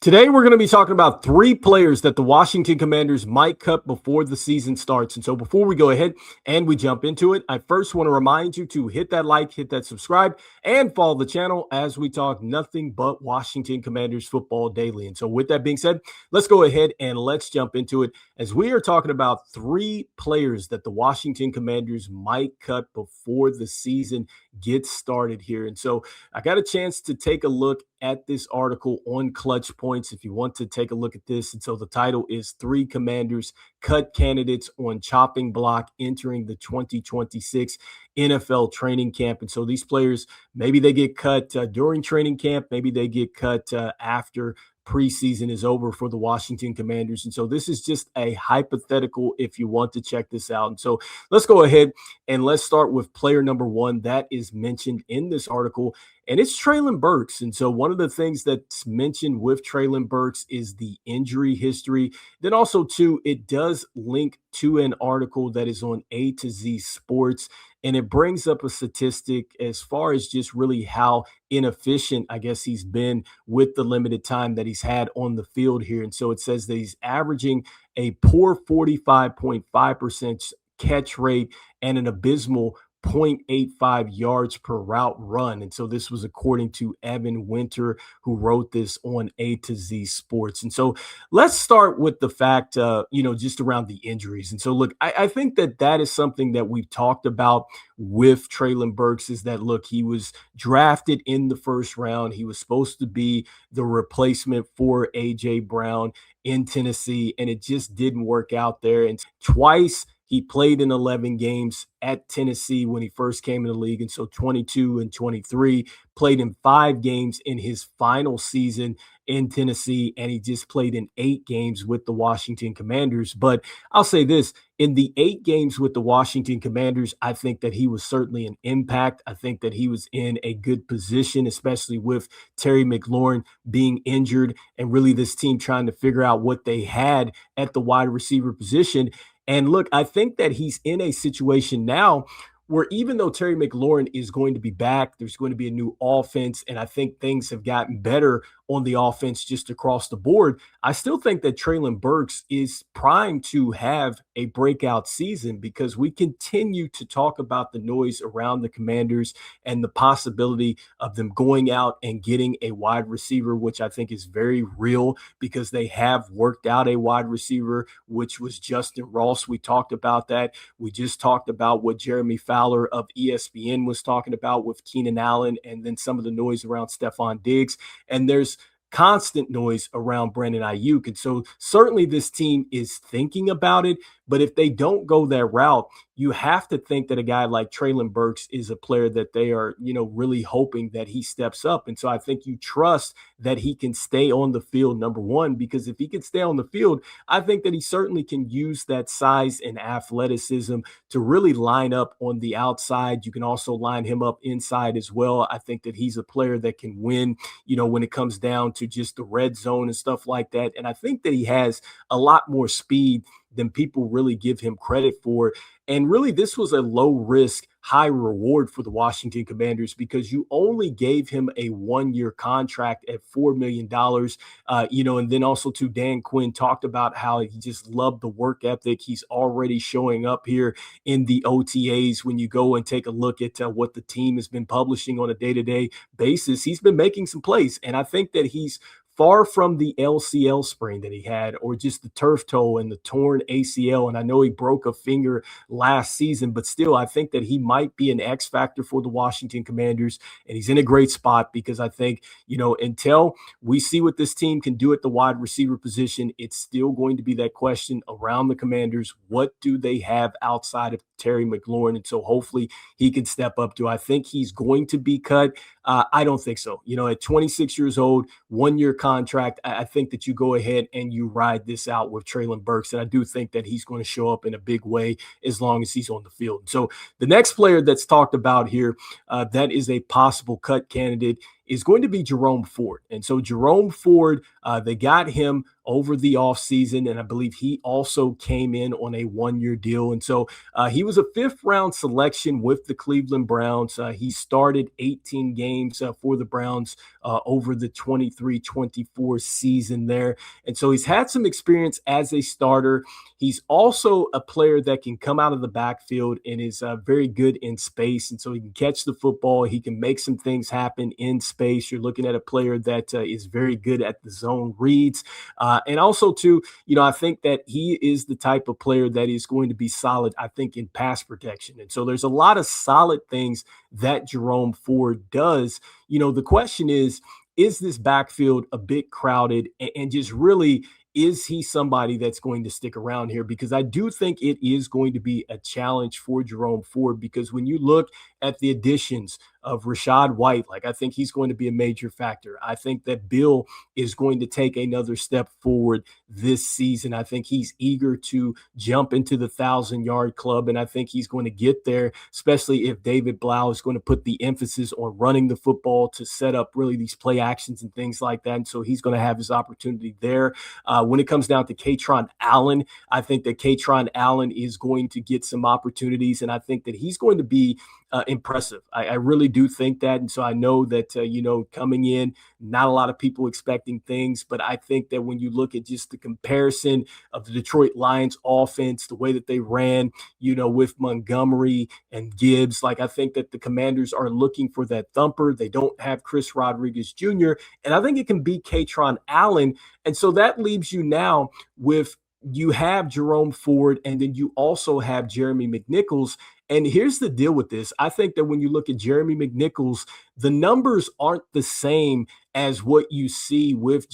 Today, we're going to be talking about three players that the Washington Commanders might cut before the season starts. And so before we go ahead and we jump into it, I first want to remind you to hit that like, hit that subscribe, and follow the channel as we talk nothing but Washington Commanders football daily. And so with that being said, let's go ahead and let's jump into it as we are talking about three players that the Washington Commanders might cut before the season gets started here. And so I got a chance to take a look at this article on ClutchPoints if you want to take a look at this. And so the title is Three Commanders Cut Candidates on Chopping Block Entering the 2026 NFL Training Camp. And so these players, maybe they get cut during training camp, maybe they get cut after preseason is over for the Washington Commanders. And so this is just a hypothetical if you want to check this out. And so let's go ahead and let's start with player number one that is mentioned in this article. And it's Treylon Burks. And so one of the things that's mentioned with Treylon Burks is the injury history. Then also, too, it does link to an article that is on A to Z Sports. And it brings up a statistic as far as just really how inefficient, I guess, he's been with the limited time that he's had on the field here. And so it says that he's averaging a poor 45.5% catch rate and an abysmal 0.85 yards per route run. And so this was according to Evan Winter, who wrote this on A to Z Sports. And so let's start with the fact, just around the injuries. And so, look, I think that is something that we've talked about with Treylon Burks is that, look, he was drafted in the first round. He was supposed to be the replacement for A.J. Brown in Tennessee, and it just didn't work out there. And twice he played in 11 games at Tennessee when he first came in the league. And so 22 and 23, played in 5 games in his final season in Tennessee, and he just played in 8 games with the Washington Commanders. But I'll say this, in the 8 games with the Washington Commanders, I think that he was certainly an impact. I think that he was in a good position, especially with Terry McLaurin being injured and really this team trying to figure out what they had at the wide receiver position. And look, I think that he's in a situation now where even though Terry McLaurin is going to be back, there's going to be a new offense, and I think things have gotten better on the offense just across the board. I still think that Treylon Burks is primed to have a breakout season because we continue to talk about the noise around the Commanders and the possibility of them going out and getting a wide receiver, which I think is very real because they have worked out a wide receiver, which was Justin Ross. We talked about that. We just talked about what Jeremy Fowler of ESPN was talking about with Keenan Allen and then some of the noise around Stephon Diggs. And there's constant noise around Brandon Ayuk. And so certainly this team is thinking about it, but if they don't go that route, you have to think that a guy like Treylon Burks is a player that they are, really hoping that he steps up. And so I think you trust that he can stay on the field, number one, because if he can stay on the field, I think that he certainly can use that size and athleticism to really line up on the outside. You can also line him up inside as well. I think that he's a player that can win, when it comes down to just the red zone and stuff like that. And I think that he has a lot more speed than people really give him credit for. And really, this was a low risk, high reward for the Washington Commanders because you only gave him a 1-year contract at $4 million. And then also too, Dan Quinn talked about how he just loved the work ethic. He's already showing up here in the OTAs. When you go and take a look at what the team has been publishing on a day-to-day basis, he's been making some plays. And I think that he's far from the LCL sprain that he had or just the turf toe and the torn ACL. And I know he broke a finger last season, but still, I think that he might be an X factor for the Washington Commanders. And he's in a great spot because I think, until we see what this team can do at the wide receiver position, it's still going to be that question around the Commanders. What do they have outside of Terry McLaurin? And so hopefully he can step up. Do I think he's going to be cut? I don't think so. At 26 years old, 1-year contract, I think that you go ahead and you ride this out with Treylon Burks. And I do think that he's going to show up in a big way as long as he's on the field. So the next player that's talked about here that is a possible cut candidate is going to be Jerome Ford. And so Jerome Ford, they got him over the offseason, and I believe he also came in on a one-year deal. And so he was a fifth-round selection with the Cleveland Browns. He started 18 games for the Browns over the 23-24 season there. And so he's had some experience as a starter. He's also a player that can come out of the backfield and is very good in space. And so he can catch the football. He can make some things happen in space. You're looking at a player that is very good at the zone reads. And also, too, I think that he is the type of player that is going to be solid, I think, in pass protection. And so there's a lot of solid things that Jerome Ford does. The question is this backfield a bit crowded, and just really, is he somebody that's going to stick around here? Because I do think it is going to be a challenge for Jerome Ford, because when you look at the additions of Rachaad White, I think he's going to be a major factor. I think that Bill is going to take another step forward this season. I think he's eager to jump into the 1,000-yard club, and I think he's going to get there, especially if David Blau is going to put the emphasis on running the football to set up really these play actions and things like that. And so he's going to have his opportunity there. When it comes down to Kaytron Allen, I think that Kaytron Allen is going to get some opportunities, and I think that he's going to be impressive. I really do think that. And so I know that, coming in, not a lot of people expecting things, but I think that when you look at just the comparison of the Detroit Lions offense, the way that they ran, with Montgomery and Gibbs, I think that the Commanders are looking for that thumper. They don't have Chris Rodriguez Jr., and I think it can be Kaytron Allen. And so that leaves you now with, you have Jerome Ford, and then you also have Jeremy McNichols. And here's the deal with this. I think that when you look at Jeremy McNichols, the numbers aren't the same as what you see with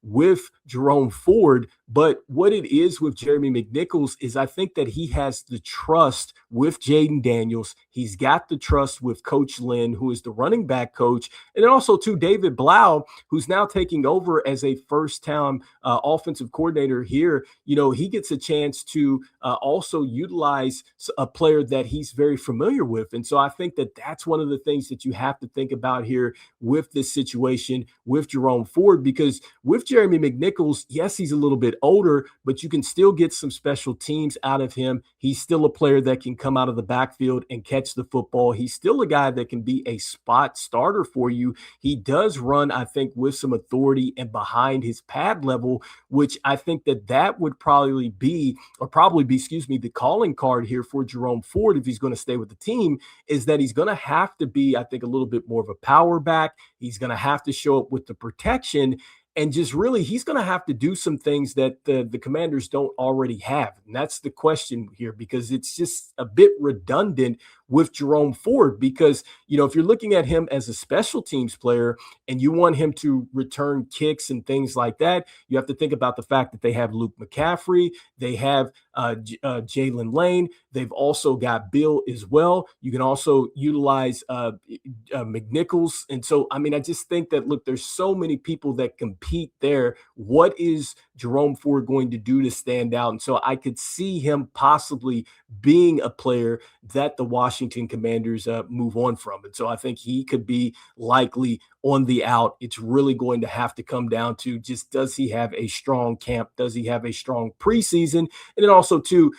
with Jerome Ford. But what it is with Jeremy McNichols is, I think that he has the trust with Jayden Daniels. He's got the trust with Coach Lynn, who is the running back coach. And then also, too, David Blau, who's now taking over as a first-time offensive coordinator here. He gets a chance to also utilize a player that he's very familiar with. And so I think that that's one of the things that you have to think about here with this situation with Jerome Ford, because with Jeremy McNichols, yes, he's a little bit older, but you can still get some special teams out of him. He's still a player that can come out of the backfield and catch the football. He's still a guy that can be a spot starter for you. He does run, I think, with some authority and behind his pad level, which I think that would probably be the calling card here for Jerome Ford if he's going to stay with the team, is that he's going to have to be, I think, a little bit more of a power back. He's going to have to show up with the protection. And just really, he's going to have to do some things that the Commanders don't already have. And that's the question here, because it's just a bit redundant with Jerome Ford, because, if you're looking at him as a special teams player and you want him to return kicks and things like that, you have to think about the fact that they have Luke McCaffrey, they have Jalen Lane, they've also got Bill as well. You can also utilize McNichols. And so, I just think that, look, there's so many people that compete there. What is Jerome Ford going to do to stand out? And so I could see him possibly being a player that the Washington Commanders move on from. And so I think he could be likely on the out. It's really going to have to come down to just, does he have a strong camp? Does he have a strong preseason? And then also, too,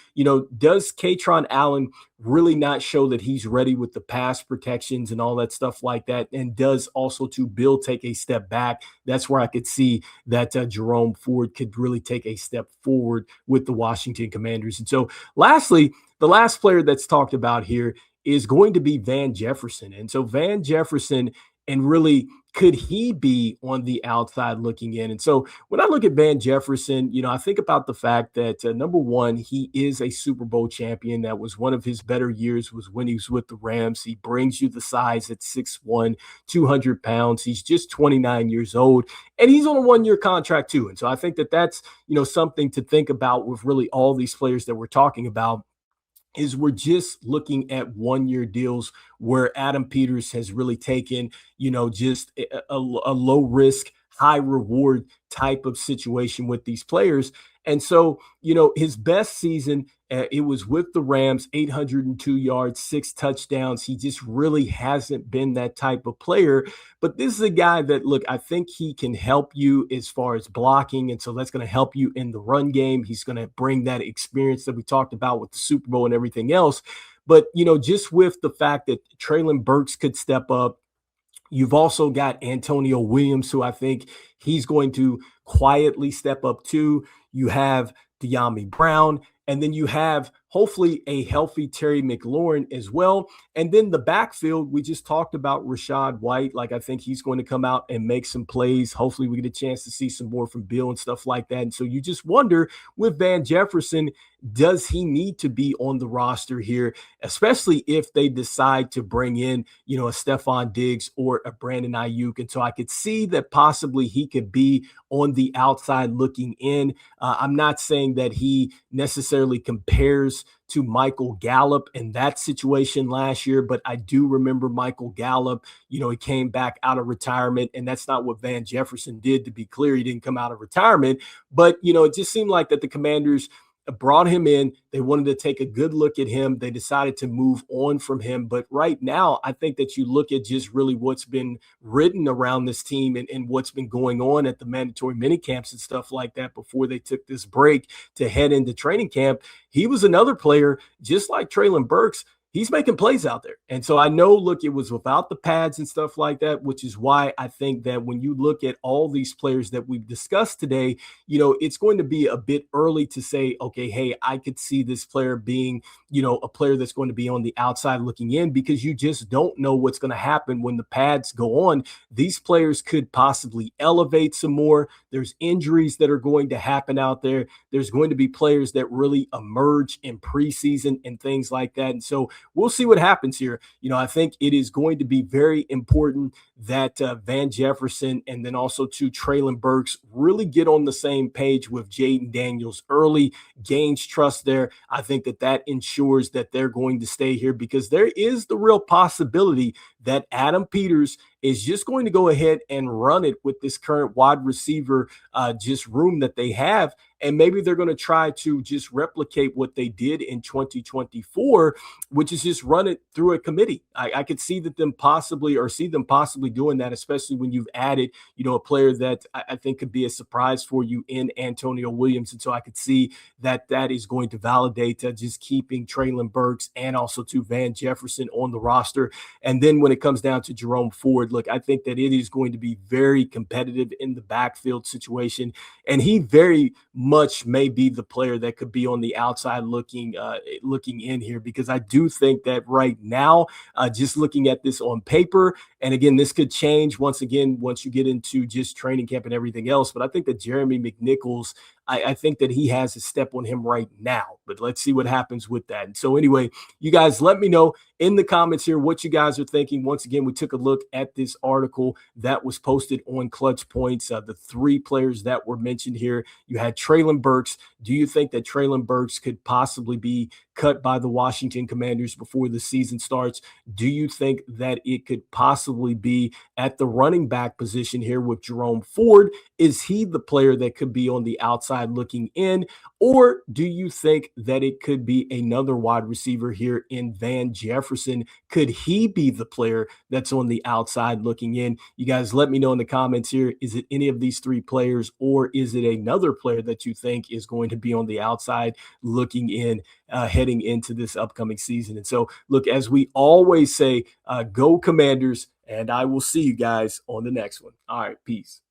does Kaytron Allen really not show that he's ready with the pass protections and all that stuff like that? And does also, too, Bill take a step back? That's where I could see that Jerome Ford could really take a step forward with the Washington Commanders. And so lastly, the last player that's talked about here is going to be Van Jefferson. And so Van Jefferson, and really, could he be on the outside looking in? And so when I look at Van Jefferson, I think about the fact that, number one, he is a Super Bowl champion. That was one of his better years, was when he was with the Rams. He brings you the size at 6'1", 200 pounds. He's just 29 years old, and he's on a one-year contract too. And so I think that that's, something to think about with really all these players that we're talking about, is we're just looking at one-year deals where Adam Peters has really taken, just a low risk, high reward type of situation with these players. And so, his best season It was with the Rams, 802 yards, 6 touchdowns. He just really hasn't been that type of player. But this is a guy that, look, I think he can help you as far as blocking. And so that's going to help you in the run game. He's going to bring that experience that we talked about with the Super Bowl and everything else. But, just with the fact that Treylon Burks could step up, you've also got Antonio Williams, who I think he's going to quietly step up too. You have De'Ami Brown, and then you have hopefully a healthy Terry McLaurin as well. And then the backfield, we just talked about Rachaad White. Like, I think he's going to come out and make some plays. Hopefully we get a chance to see some more from Bill and stuff like that. And so you just wonder with Van Jefferson, does he need to be on the roster here, especially if they decide to bring in, a Stephon Diggs or a Brandon Ayuk? And so I could see that possibly he could be on the outside looking in. I'm not saying that he necessarily compares to Michael Gallup in that situation last year, but I do remember Michael Gallup, he came back out of retirement, and that's not what Van Jefferson did. To be clear, he didn't come out of retirement, but it just seemed like that the Commanders brought him in. They wanted to take a good look at him. They decided to move on from him. But right now, I think that you look at just really what's been written around this team and what's been going on at the mandatory mini camps and stuff like that before they took this break to head into training camp. He was another player, just like Treylon Burks. He's making plays out there. And so I know, look, it was without the pads and stuff like that, which is why I think that when you look at all these players that we've discussed today, it's going to be a bit early to say, okay, hey, I could see this player being, a player that's going to be on the outside looking in, because you just don't know what's going to happen when the pads go on. These players could possibly elevate some more. There's injuries that are going to happen out there. There's going to be players that really emerge in preseason and things like that. And so we'll see what happens here. I think it is going to be very important that Van Jefferson and then also to Treylon Burks really get on the same page with Jayden Daniels early, gains trust there. I think that ensures that they're going to stay here, because there is the real possibility that Adam Peters is just going to go ahead and run it with this current wide receiver just room that they have. And maybe they're going to try to just replicate what they did in 2024, which is just run it through a committee. I could see them possibly doing that, especially when you've added, a player that I think could be a surprise for you in Antonio Williams. And so I could see that is going to validate just keeping Treylon Burks and also to Van Jefferson on the roster. And then when it comes down to Jerome Ford, look, I think that it is going to be very competitive in the backfield situation. And he very much may be the player that could be on the outside looking in here, because I do think that right now, just looking at this on paper, and again, this could change once you get into just training camp and everything else, but I think that Jeremy McNichols, I think that he has a step on him right now, but let's see what happens with that. And so anyway, you guys let me know in the comments here what you guys are thinking. Once again, we took a look at this article that was posted on ClutchPoints, the 3 players that were mentioned here. You had Treylon Burks. Do you think that Treylon Burks could possibly be cut by the Washington Commanders before the season starts? Do you think that it could possibly be at the running back position here with Jerome Ford? Is he the player that could be on the outside looking in? Or do you think that it could be another wide receiver here in Van Jefferson? Could he be the player that's on the outside looking in? You guys let me know in the comments here. Is it any of these 3 players, or is it another player that you think is going to be on the outside looking in heading into this upcoming season? And so, look, as we always say, go Commanders, and I will see you guys on the next one. All right, peace.